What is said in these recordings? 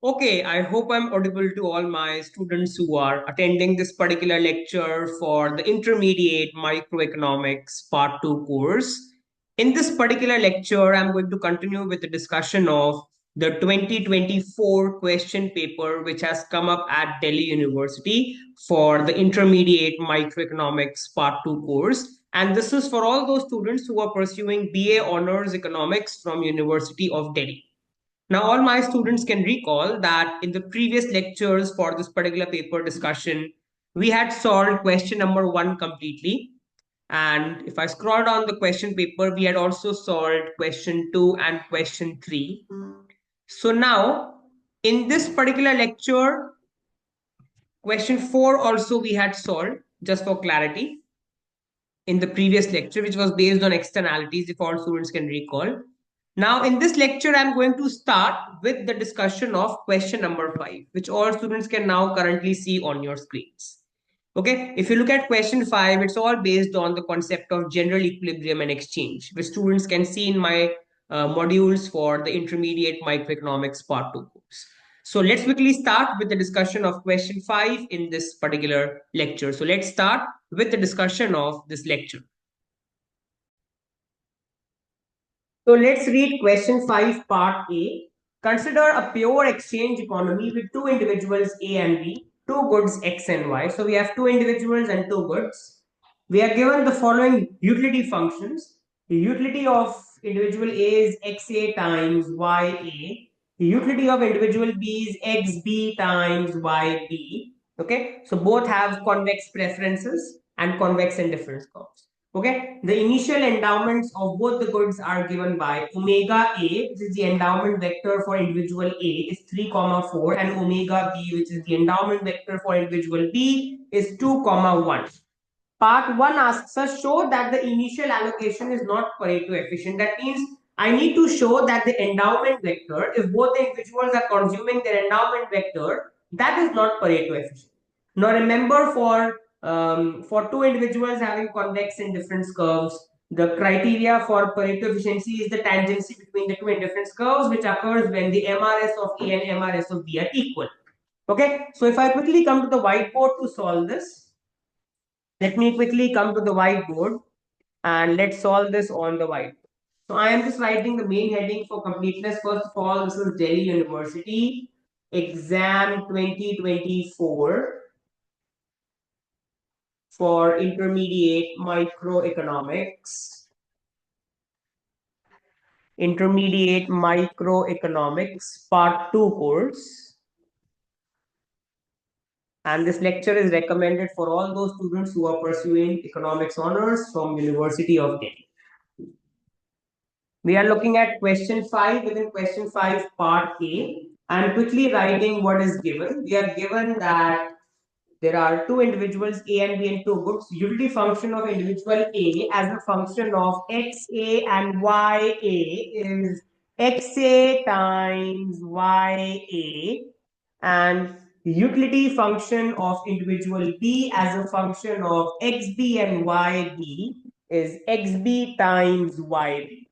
Okay, I hope I'm audible to all my students who are attending this particular lecture for the Intermediate Microeconomics Part 2 course. In this particular lecture, I'm going to continue with the discussion of the 2024 question paper, which has come up at Delhi University for the Intermediate Microeconomics Part 2 course. And this is for all those students who are pursuing BA Honors Economics from University of Delhi. Now, all my students can recall that in the previous lectures for this particular paper discussion, we had solved question number 1 completely. And if I scroll down the question paper, we had also solved question 2 and question 3. So now, in this particular lecture, question 4 also we had solved, just for clarity, in the previous lecture, which was based on externalities, if all students can recall. Now, in this lecture, I'm going to start with the discussion of question number 5, which all students can now currently see on your screens. Okay, if you look at question 5, it's all based on the concept of general equilibrium and exchange, which students can see in my modules for the intermediate microeconomics part 2 course. So let's quickly start with the discussion of question 5 in this particular lecture. So let's start with the discussion of this lecture. So let's read question 5, part A. Consider a pure exchange economy with two individuals A and B, two goods X and Y. So we have two individuals and two goods. We are given the following utility functions. The utility of individual A is XA times YA. The utility of individual B is XB times YB. Okay, so both have convex preferences and convex indifference curves. Okay, the initial endowments of both the goods are given by omega A, which is the endowment vector for individual A, is 3, 4, and omega B, which is the endowment vector for individual B, is 2, 1. Part 1 asks us show that the initial allocation is not Pareto efficient. That means I need to show that the endowment vector, if both the individuals are consuming their endowment vector, that is not Pareto efficient. Now remember, for two individuals having convex indifference curves, the criteria for Pareto efficiency is the tangency between the two indifference curves, which occurs when the MRS of A and MRS of B are equal. Okay, so if I quickly come to the whiteboard to solve this, let me quickly come to the whiteboard and let's solve this on the whiteboard. So I am just writing the main heading for completeness. First of all, this is Delhi University exam 2024 for intermediate microeconomics. Intermediate microeconomics part 2 course. And this lecture is recommended for all those students who are pursuing economics honors from University of Delhi. We are looking at question 5. Within question 5 part A, I am quickly writing what is given. We are given that there are two individuals A and B and two goods. Utility function of individual A as a function of XA and YA is XA times YA, and utility function of individual B as a function of XB and YB is XB times YB.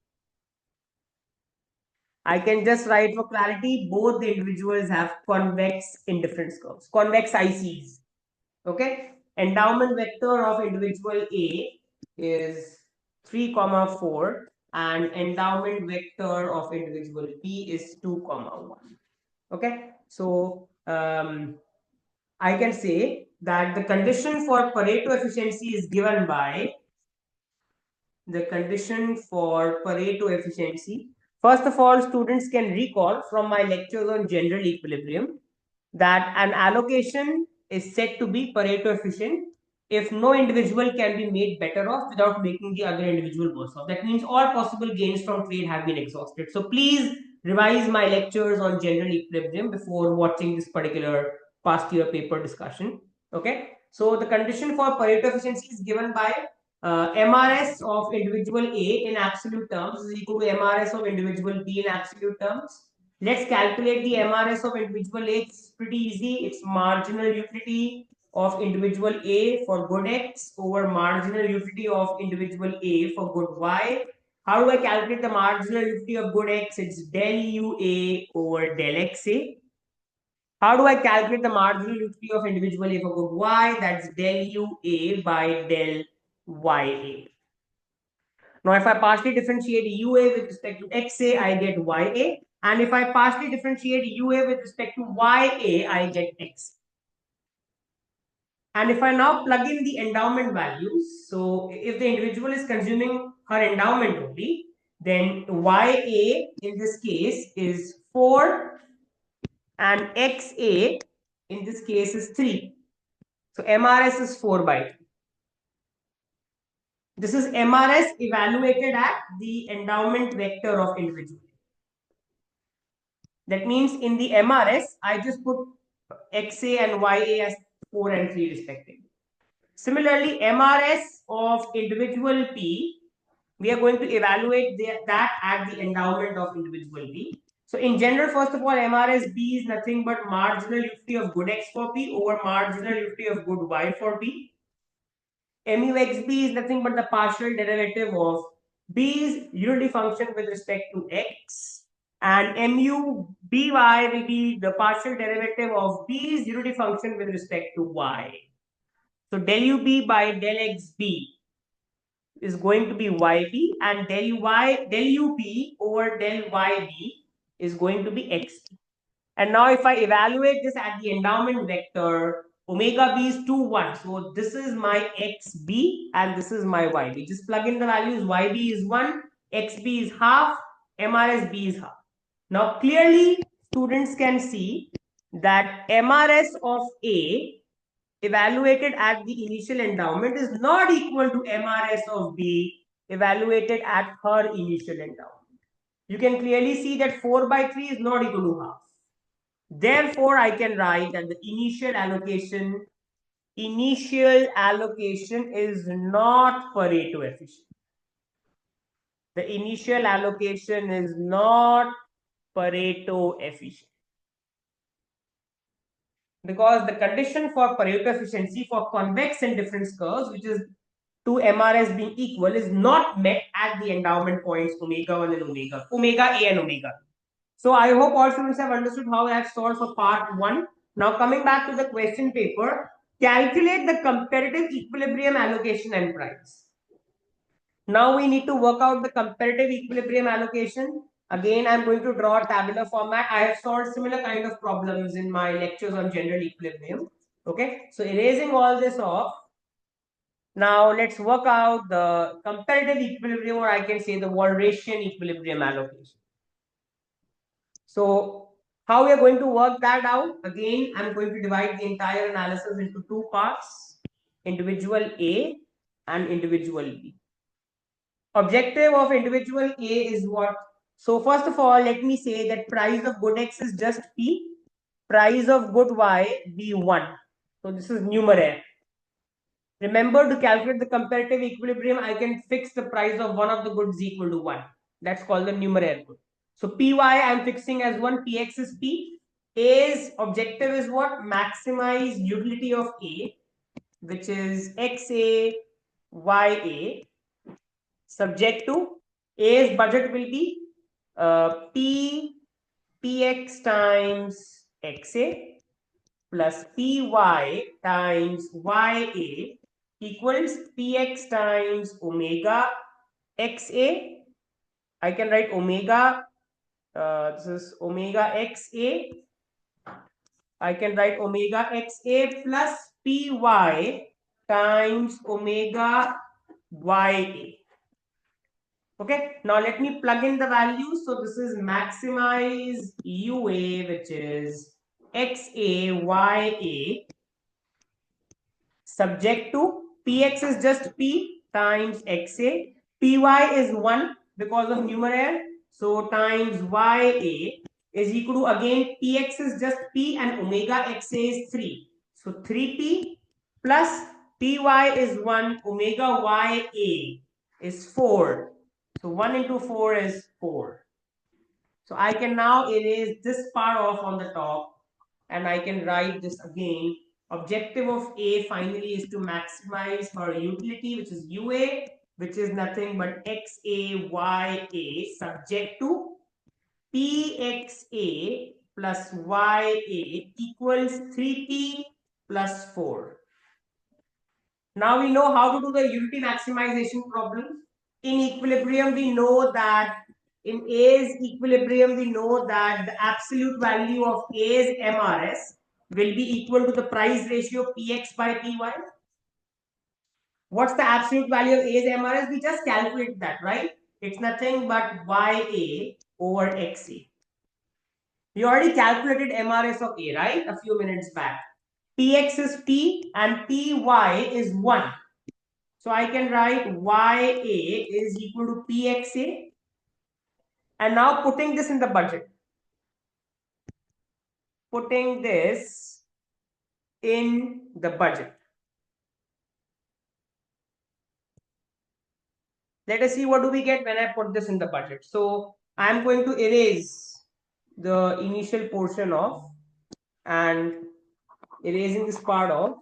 I can just write for clarity, both the individuals have convex indifference curves, convex ICs. Okay, endowment vector of individual A is 3, 4, and endowment vector of individual B is 2, 1. Okay, so I can say that the condition for Pareto efficiency is given by the condition for Pareto efficiency. First of all, students can recall from my lectures on general equilibrium that an allocation is said to be Pareto efficient if no individual can be made better off without making the other individual worse off. That means all possible gains from trade have been exhausted. So please revise my lectures on general equilibrium before watching this particular past year paper discussion. Okay. So the condition for Pareto efficiency is given by MRS of individual A in absolute terms is equal to MRS of individual B in absolute terms. Let's calculate the MRS of individual A. It's pretty easy. It's marginal utility of individual A for good X over marginal utility of individual A for good Y. How do I calculate the marginal utility of good X? It's del UA over del XA. How do I calculate the marginal utility of individual A for good Y? That's del UA by del YA. Now, if I partially differentiate UA with respect to XA, I get YA. And if I partially differentiate UA with respect to YA, I get X. And if I now plug in the endowment values, so if the individual is consuming her endowment only, then YA in this case is 4 and XA in this case is 3. So MRS is 4 by 3. This is MRS evaluated at the endowment vector of individual. That means in the MRS, I just put XA and YA as 4 and 3 respectively. Similarly, MRS of individual P, we are going to evaluate that at the endowment of individual B. So in general, first of all, MRS B is nothing but marginal utility of good X for P over marginal utility of good Y for B. MUXB is nothing but the partial derivative of B's unity function with respect to X. And MUBY will be the partial derivative of B's unity function with respect to Y. So del UB by del XB is going to be YB and del UB over del YB is going to be XB. And now if I evaluate this at the endowment vector, omega B is 2, 1. So this is my XB and this is my YB. Just plug in the values. YB is 1, XB is half, MRSB is half. Now clearly students can see that MRS of A evaluated at the initial endowment is not equal to MRS of B evaluated at her initial endowment. You can clearly see that 4 by 3 is not equal to half. Therefore, I can write that the initial allocation is not Pareto efficient. The initial allocation is not Pareto efficient. Because the condition for Pareto efficiency for convex and difference curves, which is 2 MRS being equal, is not met at the endowment points omega 1 and omega A and omega. So I hope all students have understood how I have solved for part 1. Now coming back to the question paper, calculate the comparative equilibrium allocation and price. Now we need to work out the comparative equilibrium allocation. Again, I'm going to draw a tabular format. I have solved similar kind of problems in my lectures on general equilibrium. Okay, so erasing all this off. Now let's work out the comparative equilibrium, or I can say the Walrasian equilibrium allocation. So how we are going to work that out? Again, I'm going to divide the entire analysis into 2 parts, individual A and individual B. Objective of individual A is what? So first of all, let me say that price of good X is just P, price of good Y B1. So this is numeraire. Remember, to calculate the comparative equilibrium, I can fix the price of one of the goods equal to 1. That's called the numeraire good. So Py I'm fixing as 1, Px is P. A's objective is what? Maximize utility of A, which is Xa, Ya, subject to A's budget will be Px times Xa plus Py times Ya equals Px times omega Xa. I can write omega, this is omega Xa. I can write omega Xa plus Py times omega Ya. Okay, now let me plug in the values. So this is maximize UA, which is Xa, Ya, subject to Px is just P times Xa. Py is 1 because of numeraire. So times Ya is equal to, again, Px is just P and omega Xa is 3. So 3P plus Py is 1, omega Ya is 4. So 1 into 4 is 4. So I can now erase this part off on the top and I can write this again. Objective of A finally is to maximize her utility, which is UA, which is nothing but XA, YA, subject to PXA plus YA equals 3P plus 4. Now we know how to do the unity maximization problem. In equilibrium, we know that in A's equilibrium, we know that the absolute value of A's MRS will be equal to the price ratio Px by Py. What's the absolute value of A's MRS? We just calculate that, right? It's nothing but YA over XA. We already calculated MRS of A, right? A few minutes back. Px is P and Py is 1. So I can write YA is equal to PXA. And now putting this in the budget. Putting this in the budget. Let us see what do we get when I put this in the budget. So I'm going to erase the initial portion of and erasing this part of.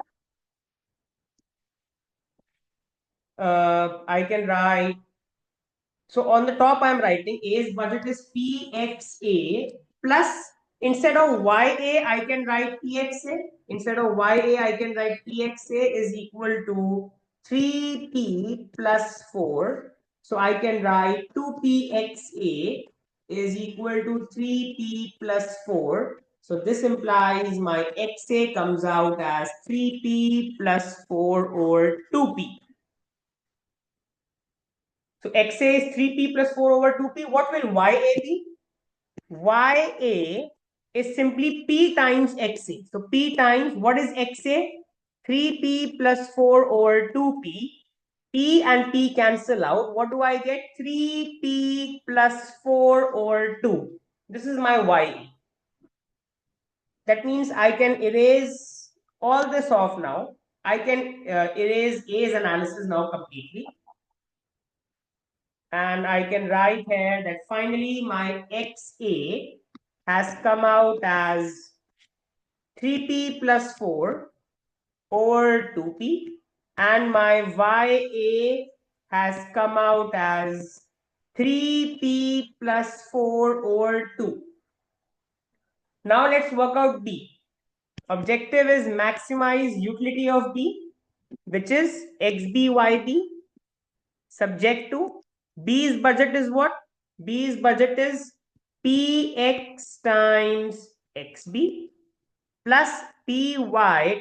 I can write. So on the top, I'm writing A's budget is PXA plus instead of YA, I can write PXA. Instead of YA, I can write PXA is equal to 3P plus 4. So I can write 2PXA is equal to 3P plus 4. So this implies my XA comes out as 3P plus 4 or 2P. So XA is 3P plus 4 over 2P. What will YA be? YA is simply P times XA. So P times, what is XA? 3P plus 4 over 2P. P and P cancel out. What do I get? 3P plus 4 over 2. This is my YA. That means I can erase all this off now. I can erase A's analysis now completely. And I can write here that finally my XA has come out as 3P plus 4 over 2P and my YA has come out as 3P plus 4 over 2. Now let's work out B. Objective is maximize utility of B, which is XBYB, subject to B's budget is what? B's budget is Px times Xb plus Py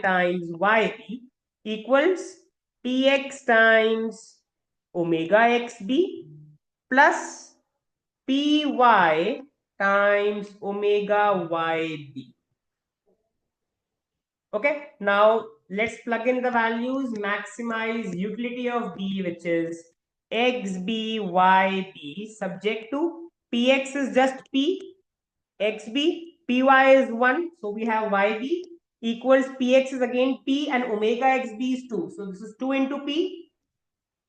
times Yb equals Px times omega Xb plus Py times omega Yb. Okay, now let's plug in the values, maximize utility of B, which is XBYB subject to Px is just P, XB, Py is 1. So we have YB equals Px is again P and omega XB is 2. So this is 2 into P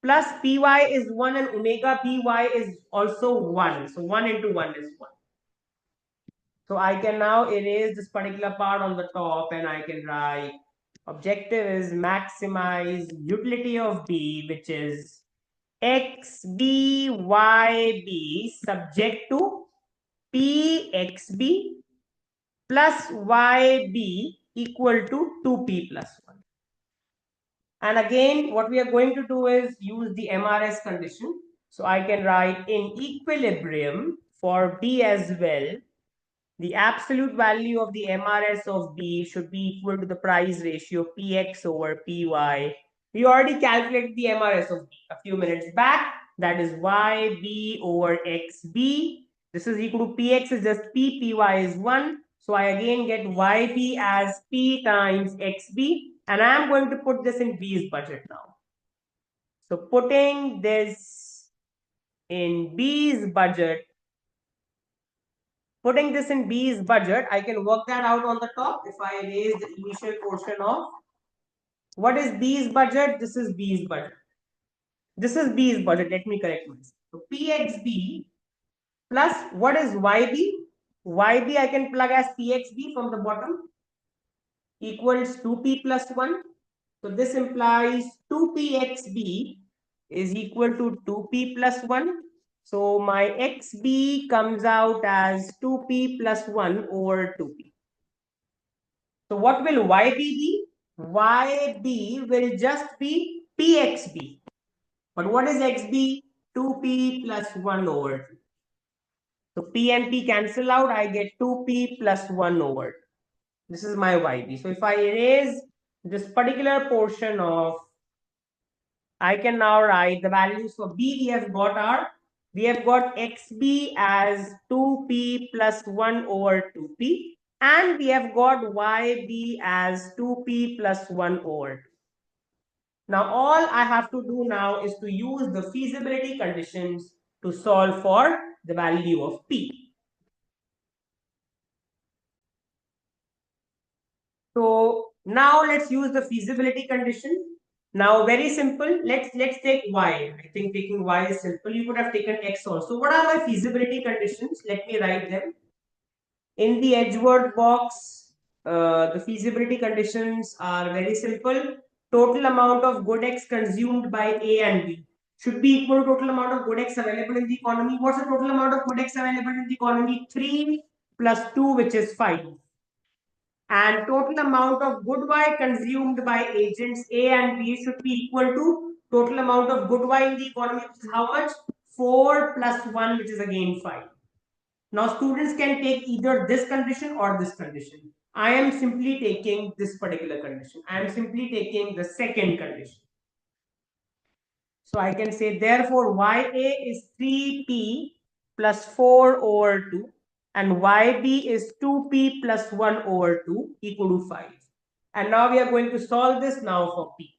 plus Py is 1 and omega Py is also 1. So 1 into 1 is 1. So I can now erase this particular part on the top and I can write objective is maximize utility of B, which is XBYB subject to PXB plus YB equal to 2P plus 1. And again, what we are going to do is use the MRS condition. So I can write in equilibrium for B as well. The absolute value of the MRS of B should be equal to the price ratio Px over Py. We already calculated the MRS of B a few minutes back. That is YB over XB. This is equal to Px is just P, Py is 1. So I again get YB as P times XB. And I am going to put this in B's budget now. So putting this in B's budget, I can work that out on the top if I erase the initial portion of what is B's budget. This is B's budget. This is B's budget. Let me correct myself. So PXB plus what is YB? YB I can plug as PXB from the bottom equals 2P plus 1. So this implies 2PXB is equal to 2P plus 1. So my XB comes out as 2P plus 1 over 2P. So what will YB be? YB will just be PXB. But what is XB? 2P plus 1 over 2. So P and P cancel out. I get 2P plus 1 over 2. This is my YB. So if I erase this particular portion of, I can now write the values for B we have got XB as 2P plus 1 over 2P, and we have got YB as 2P plus 1 over 2. Now all I have to do now is to use the feasibility conditions to solve for the value of P. So now let's use the feasibility condition. Now very simple. Let's take Y. I think taking Y is simple. You could have taken X also. What are my feasibility conditions? Let me write them. In the Edgeworth box, the feasibility conditions are very simple. Total amount of good X consumed by A and B should be equal to total amount of good X available in the economy. What's the total amount of good X available in the economy? 3 plus 2, which is 5. And total amount of good Y consumed by agents A and B should be equal to total amount of good Y in the economy, which is how much? 4 plus 1, which is again 5. Now students can take either this condition or this condition. I am simply taking this particular condition. I am simply taking the second condition. So I can say therefore YA is 3P plus 4 over 2 and YB is 2P plus 1 over 2 equal to 5. And now we are going to solve this now for P.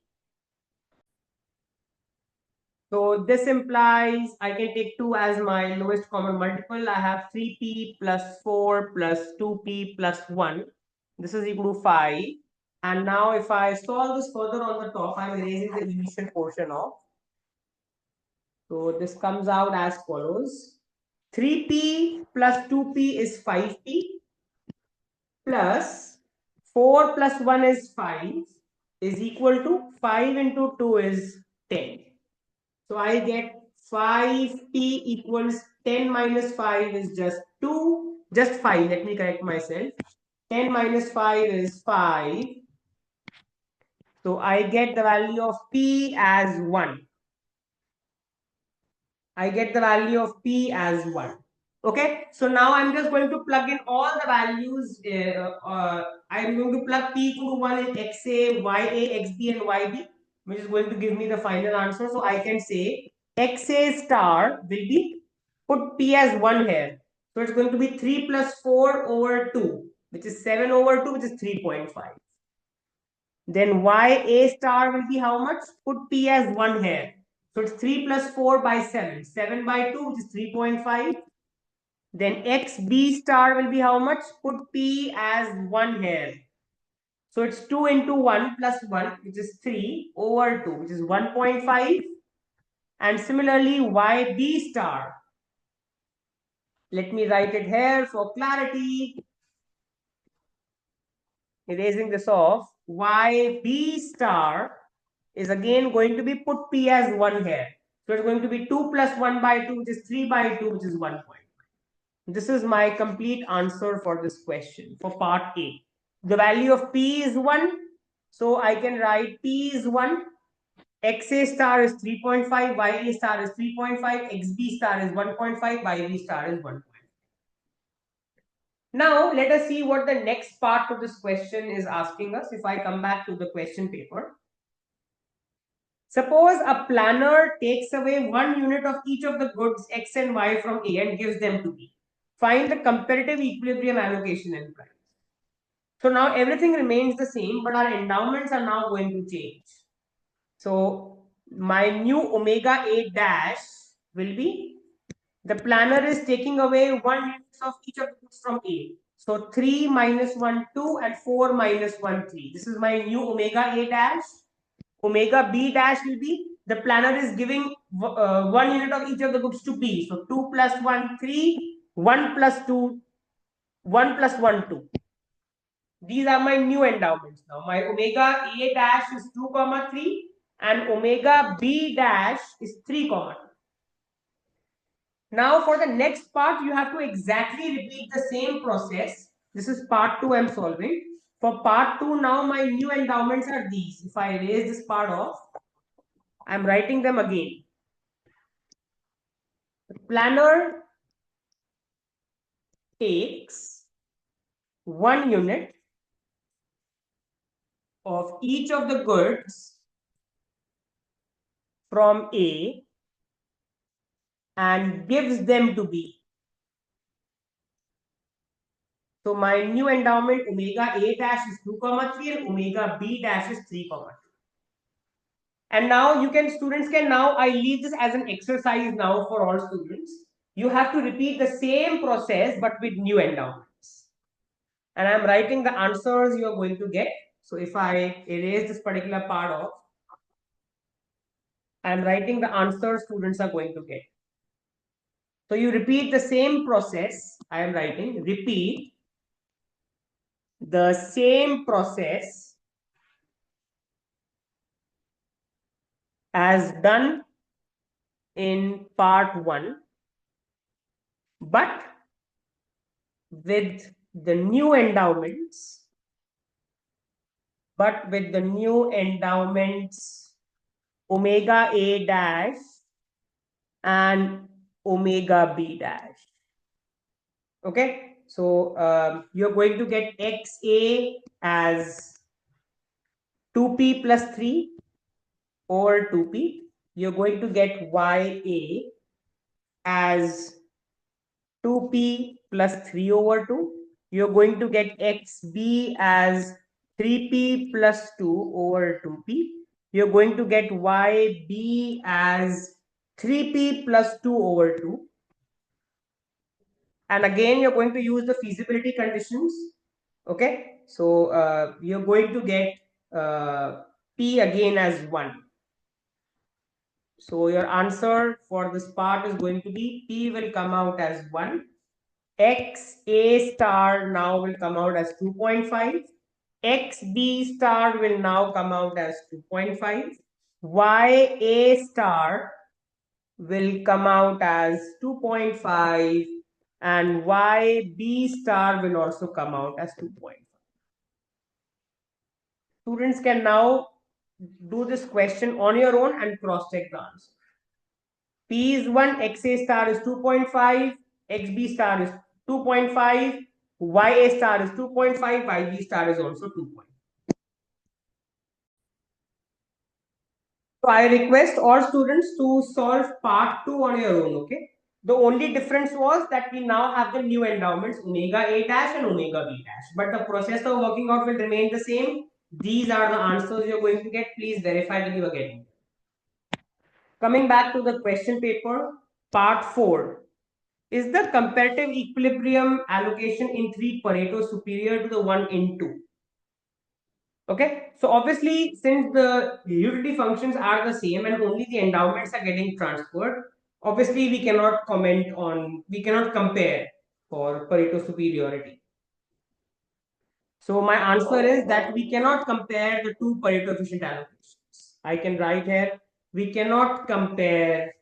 So this implies I can take 2 as my lowest common multiple. I have 3P plus 4 plus 2P plus 1. This is equal to 5. And now if I solve this further on the top, I'm erasing the initial portion of. So this comes out as follows. 3P plus 2P is 5P plus 4 plus 1 is 5 is equal to 5 into 2 is 10. So I get 5P equals 10 minus 5 is just 2, just 5. Let me correct myself. 10 minus 5 is 5. So I get the value of P as 1. I get the value of P as 1. Okay, so now I'm just going to plug in all the values. I'm going to plug P equal to 1 in XA, YA, XB, and YB, which is going to give me the final answer. So I can say XA star will be, put P as 1 here. So it's going to be 3 plus 4 over 2, which is 7 over 2, which is 3.5. Then YA star will be how much? Put P as 1 here. So it's 3 plus 4 by 7. 7 by 2, which is 3.5. Then XB star will be how much? Put P as 1 here. So it's 2 into 1 plus 1, which is 3 over 2, which is 1.5. And similarly, YB star. Let me write it here for clarity. Erasing this off. YB star is again going to be put P as 1 here. So it's going to be 2 plus 1 by 2, which is 3 by 2, which is 1. This is my complete answer for this question for part A. The value of P is 1. So I can write P is 1. XA star is 3.5. YA star is 3.5. XB star is 1.5. YB star is 1. Now let us see what the next part of this question is asking us. If I come back to the question paper. Suppose a planner takes away 1 unit of each of the goods X and Y from A and gives them to B. Find the comparative equilibrium allocation and price. So now everything remains the same, but our endowments are now going to change. So my new omega A dash will be, the planner is taking away 1 unit of each of the goods from A. So 3 minus 1, 2 and 4 minus 1, 3. This is my new omega A dash. Omega B dash will be, the planner is giving 1 unit of each of the goods to B. So 2 plus 1, 3, 1 plus 2, 1 plus 1, 2. These are my new endowments now. My omega A dash is 2, 3 and omega B dash is 3, 2. Now for the next part, you have to exactly repeat the same process. This is part 2 I'm solving. For part 2, now my new endowments are these. If I erase this part off, I'm writing them again. The planner takes 1 unit of each of the goods from A and gives them to B. So my new endowment omega A dash is 2 comma 3 and omega B dash is 3 comma 2. And now students can now, I leave this as an exercise now for all students. You have to repeat the same process but with new endowments. And I'm writing the answers you are going to get. So if I erase this particular part off, I'm writing the answers students are going to get. So you repeat the same process. I am writing, repeat the same process as done in part 1, but with the new endowments, omega A dash and omega B dash. Okay, so you're going to get XA as 2p plus 3 over 2p. You're going to get YA as 2p plus 3 over 2. You're going to get XB as 3p plus 2 over 2p. You're going to get YB as 3p plus 2 over 2. And again, you're going to use the feasibility conditions. Okay, so you're going to get P again as 1. So your answer for this part is going to be P will come out as 1. X A star now will come out as 2.5. X B star will now come out as 2.5. Y A star will come out as 2.5 and Y B star will also come out as 2.5. Students can now do this question on your own and cross-check the answer. P is 1, XA star is 2.5, XB star is 2.5, YA star is 2.5, YB star is also 2.5. So I request all students to solve part 2 on your own, okay? The only difference was that we now have the new endowments, omega A dash and omega B dash. But the process of working out will remain the same. These are the answers you're going to get. Please verify that you are getting. Coming back to the question paper, part 4. Is the comparative equilibrium allocation in 3 Pareto superior to the one in 2? Okay, so obviously, since the utility functions are the same and only the endowments are getting transferred, obviously we cannot compare for Pareto superiority. So my answer is that we cannot compare the two Pareto efficient allocations. I can write here, we cannot compare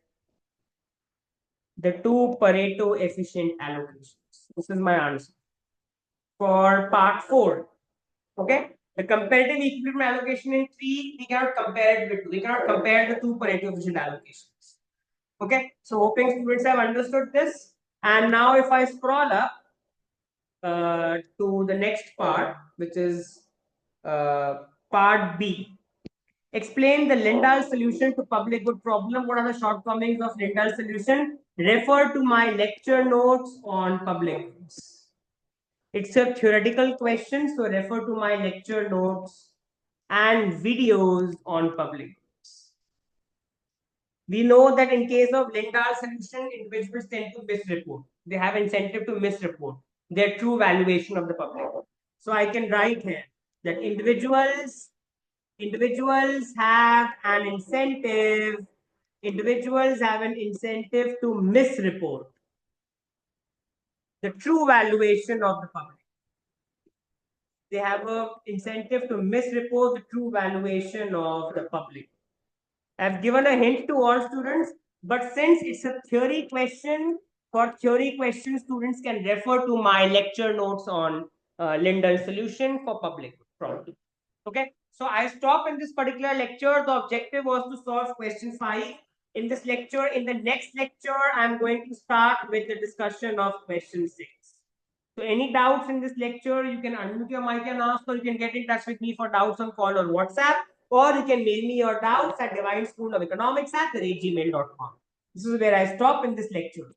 the two Pareto efficient allocations. This is my answer for part 4. Okay, the comparative equilibrium allocation in 3, we cannot compare it with 2. We cannot compare the two Pareto efficient allocations. Okay, so hoping students have understood this. And now if I scroll up to the next part, which is part B. Explain the Lindahl solution to public good problem. What are the shortcomings of Lindahl solution? Refer to my lecture notes on public goods. It's a theoretical question, so refer to my lecture notes and videos on public goods. We know that in case of Lindahl solution, individuals tend to misreport. They have incentive to misreport their true valuation of the public. So I can write here that individuals have an incentive to misreport the true valuation of the public. They have an incentive to misreport the true valuation of the public. I've given a hint to all students But since it's a theory question, for theory questions, students can refer to my lecture notes on Linden solution for public problem. Okay, so I stop in this particular lecture. The objective was to solve question 5 in this lecture. In the next lecture, I'm going to start with the discussion of question 6. So any doubts in this lecture, you can unmute your mic and ask, or you can get in touch with me for doubts on call or WhatsApp, or you can mail me your doubts at divineschoolof economics@gmail.com. This is where I stop in this lecture.